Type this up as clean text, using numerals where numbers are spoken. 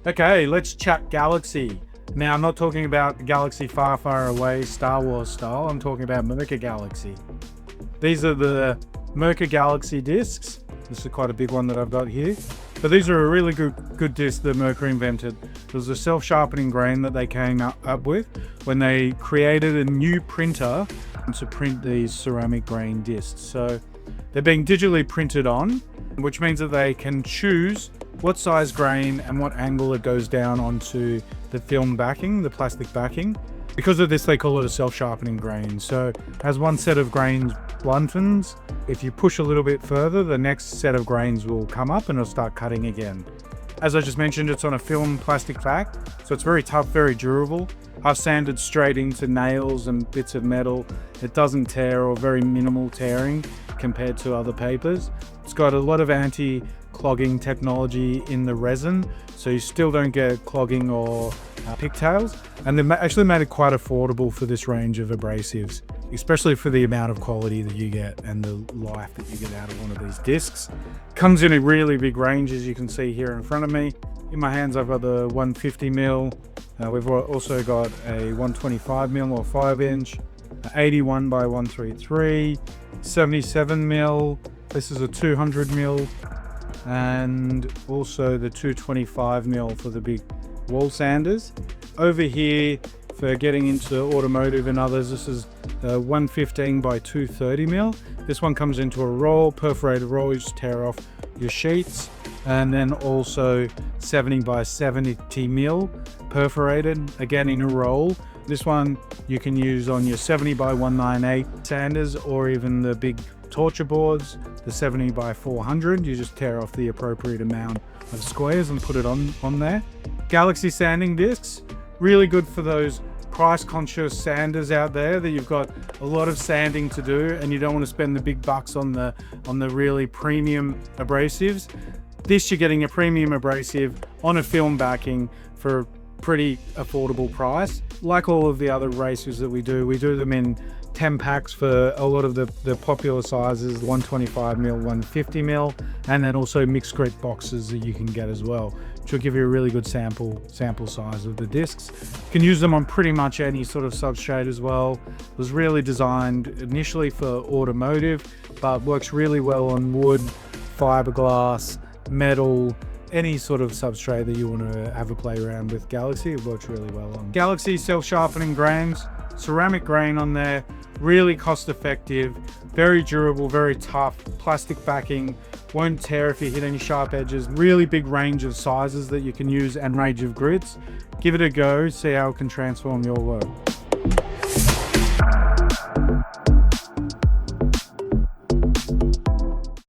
Okay, let's chat Galaxy. Now, I'm not talking about the Galaxy far, far away, Star Wars style. I'm talking about Mirka Galaxy. These are the Mirka Galaxy discs. This is quite a big one that I've got here. But these are a really good disc that Mirka invented. It was a self-sharpening grain that they came up with when they created a new printer to print these ceramic grain discs. So they're being digitally printed on, which means that they can choose what size grain and what angle it goes down onto the film backing, the plastic backing. Because of this, they call it a self-sharpening grain. So as one set of grains bluntens, if you push a little bit further, the next set of grains will come up and it'll start cutting again. As I just mentioned, it's on a film plastic back, so it's very tough, very durable. I've sanded straight into nails and bits of metal. It doesn't tear, or very minimal tearing compared to other papers. It's got a lot of anti-clogging technology in the resin, so you still don't get clogging or pigtails. And they actually made it quite affordable for this range of abrasives, especially for the amount of quality that you get and the life that you get out of one of these discs. Comes in a really big range, as you can see here in front of me. In my hands, I've got the 150mm. We've also got a 125mm or 5-inch, 81 by 133, 77mm. This is a 200mm, and also the 225mm for the big wall sanders. Over here, for getting into automotive and others, this is 115 by 230mm. This one comes into a roll, perforated roll. You just tear off your sheets. And then also 70 by 70mm perforated, again in a roll. This one you can use on your 70 by 198 sanders, or even the big torture boards, the 70 by 400. You just tear off the appropriate amount of squares and put it on there. Galaxy sanding discs, really good for those price conscious sanders out there that you've got a lot of sanding to do and you don't want to spend the big bucks on the really premium abrasives. This, you're getting a premium abrasive on a film backing for a pretty affordable price. Like all of the other abrasives that we do them in 10 packs for a lot of the popular sizes, 125mm, 150mm, and then also mixed grit boxes that you can get as well, which will give you a really good sample size of the discs. You can use them on pretty much any sort of substrate as well. It was really designed initially for automotive, but works really well on wood, fiberglass, metal, any sort of substrate that you want to have a play around with. Galaxy, it works really well on. Galaxy self-sharpening grains, ceramic grain on there, really cost effective, very durable, very tough, plastic backing, won't tear if you hit any sharp edges, really big range of sizes that you can use and range of grids. Give it a go, see how it can transform your work.